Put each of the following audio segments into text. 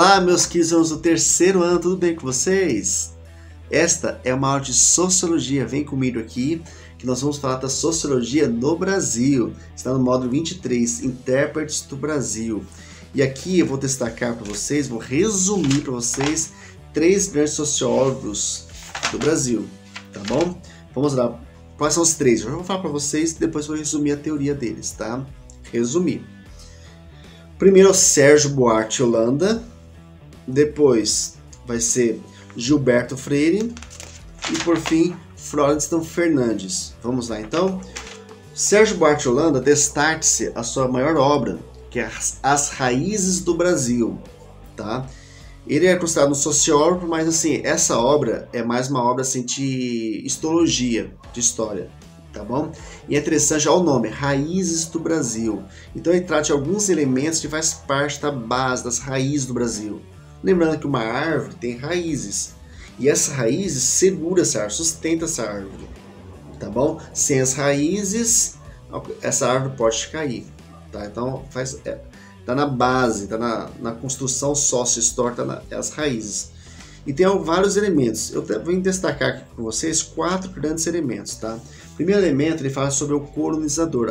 Olá, meus queridos alunos do terceiro ano, tudo bem com vocês? Esta é uma aula de Sociologia, vem comigo aqui, que nós vamos falar da Sociologia no Brasil. Está no módulo 23, Intérpretes do Brasil. E aqui eu vou destacar para vocês, vou resumir para vocês 3 grandes sociólogos do Brasil, tá bom? Vamos lá, quais são os 3? Eu vou falar para vocês e depois vou resumir a teoria deles, tá? Resumir. Primeiro é o Sérgio Buarque de Holanda, depois vai ser Gilberto Freire e por fim Florestan Fernandes. Vamos lá então? Sérgio Buarque de Holanda destaca-se a sua maior obra, que é As Raízes do Brasil, tá? Ele é considerado um sociólogo, mas assim, essa obra é mais uma obra assim, de histologia, de história, tá bom? E é interessante já o nome, Raízes do Brasil. Então ele trata de alguns elementos que faz parte da base, das raízes do Brasil. Lembrando que uma árvore tem raízes, e essas raízes seguram essa árvore, sustenta essa árvore, tá bom? Sem as raízes, essa árvore pode cair, tá? Então tá na base, tá na construção sócio-histórica, tá as raízes. E tem vários elementos. Eu vou destacar aqui com vocês 4 grandes elementos, tá? O primeiro elemento, ele fala sobre o colonizador,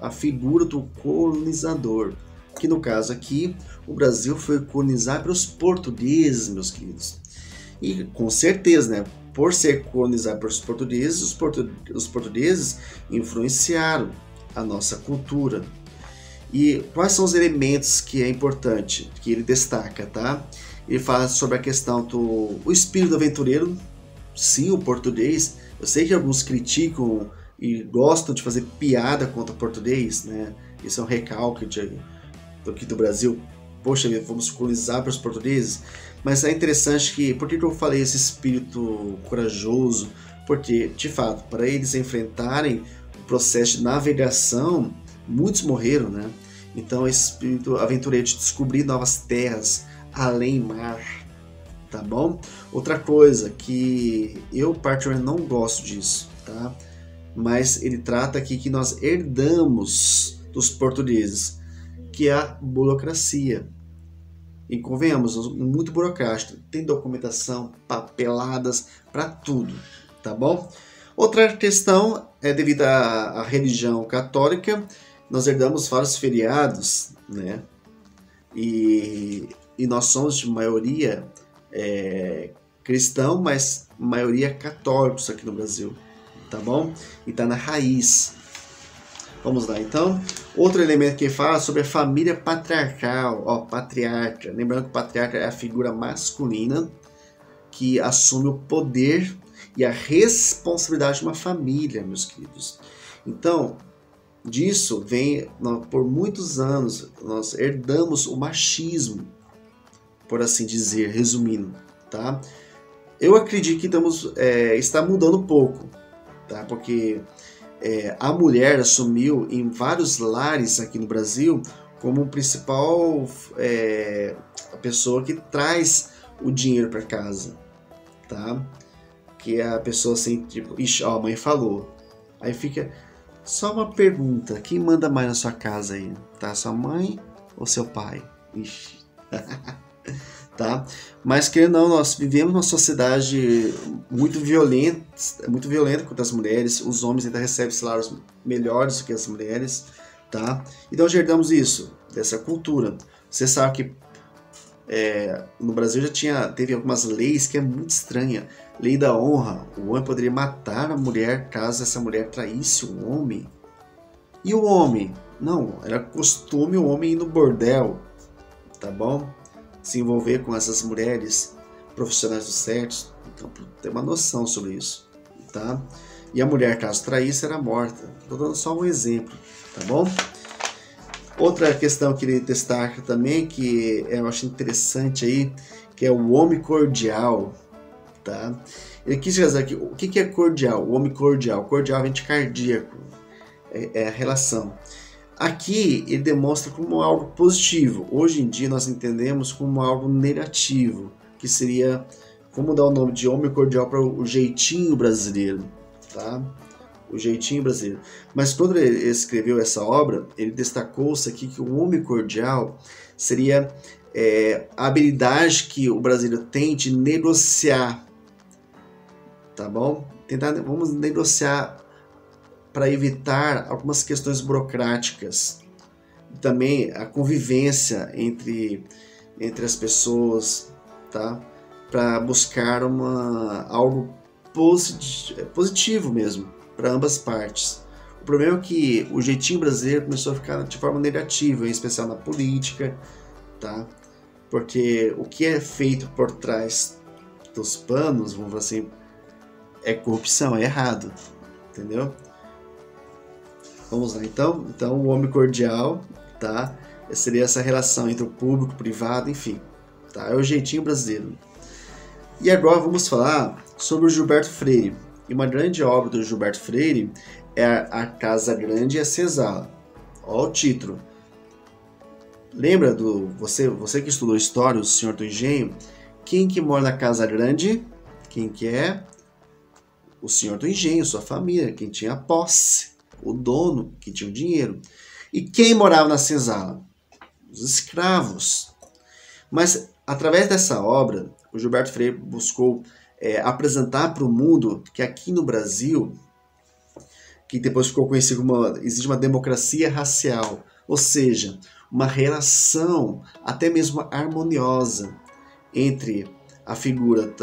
a figura do colonizador. Que no caso aqui, o Brasil foi colonizado pelos portugueses, meus queridos. E com certeza, né? Por ser colonizado pelos portugueses, os portugueses influenciaram a nossa cultura. E quais são os elementos que é importante, que ele destaca, tá? Ele fala sobre a questão do espírito aventureiro. Sim, o português. Eu sei que alguns criticam e gostam de fazer piada contra o português, né? Esse é um recalque aqui do Brasil. Poxa, vamos colonizar para os portugueses. Mas é interessante que, por que eu falei esse espírito corajoso? Porque, de fato, para eles enfrentarem o processo de navegação, muitos morreram, né? Então, esse espírito aventureiro de descobrir novas terras, além mar, tá bom? Outra coisa que eu particularmente não gosto disso, tá? Mas ele trata aqui que nós herdamos dos portugueses, que é a burocracia. E convenhamos, muito burocrático, tem documentação, papeladas, para tudo, tá bom? Outra questão é devido à religião católica, nós herdamos vários feriados, né? E nós somos de maioria cristão, mas maioria católicos aqui no Brasil, tá bom? E tá na raiz. Vamos lá, então. Outro elemento que fala sobre a família patriarcal, ó, patriarca. Lembrando que o patriarca é a figura masculina que assume o poder e a responsabilidade de uma família, meus queridos. Então, disso vem, por muitos anos, nós herdamos o machismo, por assim dizer, resumindo, tá? Eu acredito que está mudando um pouco, tá? Porque a mulher assumiu em vários lares aqui no Brasil como principal a pessoa que traz o dinheiro para casa, tá? Que é a pessoa assim, tipo, ixi, ó, a mãe falou. Aí fica só uma pergunta, quem manda mais na sua casa aí? Tá? Sua mãe ou seu pai? Ixi. Tá? Mas querendo ou não, nós vivemos numa sociedade muito violenta contra as mulheres. Os homens ainda recebem salários melhores do que as mulheres, tá? Então já herdamos isso, dessa cultura. Você sabe que no Brasil teve algumas leis que é muito estranha. Lei da honra, o homem poderia matar a mulher caso essa mulher traísse o homem. E o homem? Não, era costume o homem ir no bordel, tá bom? Se envolver com essas mulheres profissionais do sexo, então ter uma noção sobre isso, tá? E a mulher, caso traísse, era morta. Estou dando só um exemplo, tá bom? Outra questão que ele destaca também, que eu acho interessante aí, que é o homem cordial, tá? Ele quis dizer aqui, o que é cordial? O homem cordial. Cordial vem de cardíaco, é a relação. Aqui ele demonstra como algo positivo. Hoje em dia nós entendemos como algo negativo, que seria, vamos dar o nome de homem cordial para o jeitinho brasileiro, tá? O jeitinho brasileiro. Mas quando ele escreveu essa obra, ele destacou-se aqui que o homem cordial seria a habilidade que o brasileiro tem de negociar, tá bom? Vamos negociar para evitar algumas questões burocráticas. Também a convivência entre as pessoas, tá? Para buscar algo positivo mesmo, para ambas partes. O problema é que o jeitinho brasileiro começou a ficar de forma negativa, em especial na política, tá? Porque o que é feito por trás dos panos, vamos falar assim, é corrupção, é errado, entendeu? Vamos lá, então o homem cordial, tá? Seria essa relação entre o público, o privado, enfim, tá? É o jeitinho brasileiro. E agora vamos falar sobre o Gilberto Freire. E uma grande obra do Gilberto Freire é A Casa Grande e a Senzala. Olha o título. Lembra você que estudou história, o Senhor do Engenho? Quem que mora na Casa Grande? Quem que é? O Senhor do Engenho, sua família, quem tinha a posse, o dono, que tinha o dinheiro. E quem morava na senzala? Os escravos. Mas através dessa obra, o Gilberto Freire buscou apresentar para o mundo que aqui no Brasil, que depois ficou conhecido como existe uma democracia racial, ou seja, uma relação até mesmo harmoniosa entre a figura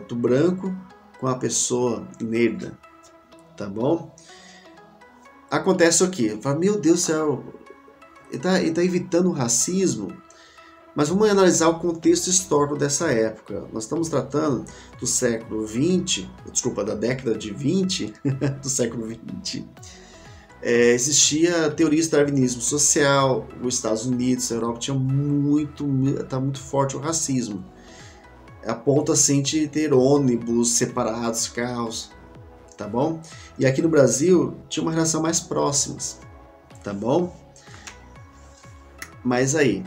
do branco com a pessoa negra, tá bom? Acontece o quê? Fala, meu Deus do céu, ele tá evitando o racismo, mas vamos analisar o contexto histórico dessa época. Nós estamos tratando do século XX, desculpa, da década de 20, do século 20. Existia a teoria do darwinismo social, os Estados Unidos, a Europa tinha muito forte o racismo. A ponto assim de ter ônibus separados, carros, tá bom? E aqui no Brasil tinha uma relação mais próximas, tá bom? Mas aí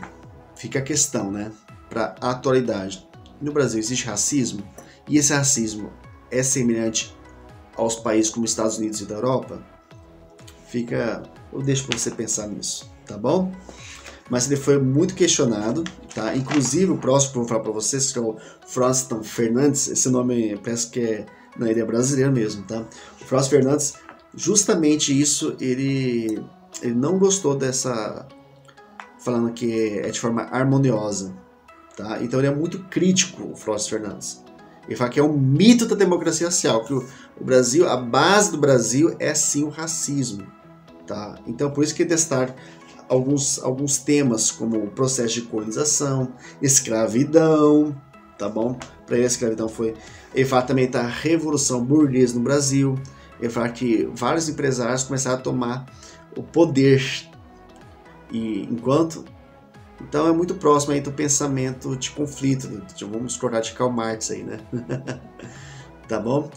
fica a questão, né? Para a atualidade, no Brasil existe racismo? E esse racismo é semelhante aos países como Estados Unidos e da Europa? Eu deixo para você pensar nisso, tá bom? Mas ele foi muito questionado, tá? Inclusive o próximo que eu vou falar para vocês, que é o Froston Fernandes, esse nome parece que ele é brasileiro mesmo, tá? O Froston Fernandes, justamente isso, ele não gostou dessa, falando que é de forma harmoniosa, tá? Então ele é muito crítico, o Froston Fernandes. Ele fala que é um mito da democracia racial, que o Brasil, a base do Brasil é sim o racismo, tá? Então por isso que ele destaca alguns temas como o processo de colonização, escravidão, tá bom? Para ele a escravidão foi... Ele fala também da revolução burguesa no Brasil. Ele fala que vários empresários começaram a tomar o poder. Então é muito próximo aí do pensamento de conflito, vamos discordar de Karl Marx aí, né? Tá bom?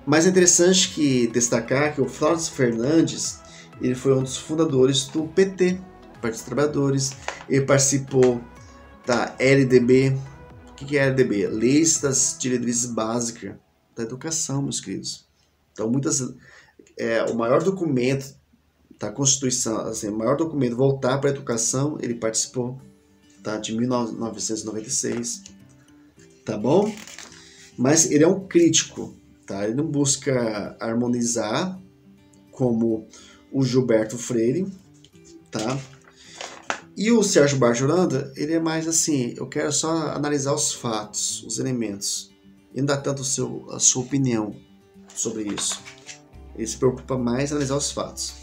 Mas é interessante destacar que o Froston Fernandes, ele foi um dos fundadores do PT, Partido dos Trabalhadores. Ele participou da LDB. O que é a LDB? Leis das Diretrizes Básicas da Educação, meus queridos. Então, o maior documento da Constituição, assim, o maior documento voltar para a educação, ele participou, tá? De 1996. Tá bom? Mas ele é um crítico, tá? Ele não busca harmonizar como o Gilberto Freire, tá? E o Sérgio Bajoranda, ele é mais assim, eu quero só analisar os fatos, os elementos, e não dá tanto a sua opinião sobre isso. Ele se preocupa mais em analisar os fatos,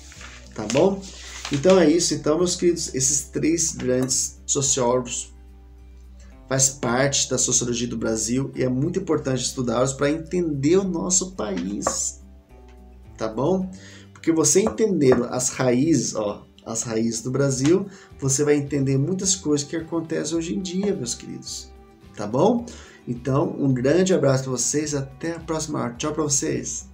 tá bom? Então é isso, então, meus queridos, esses três grandes sociólogos faz parte da sociologia do Brasil e é muito importante estudá-los para entender o nosso país, tá bom? Porque você entendendo as raízes do Brasil, você vai entender muitas coisas que acontecem hoje em dia, meus queridos. Tá bom? Então, um grande abraço para vocês. Até a próxima. Tchau para vocês.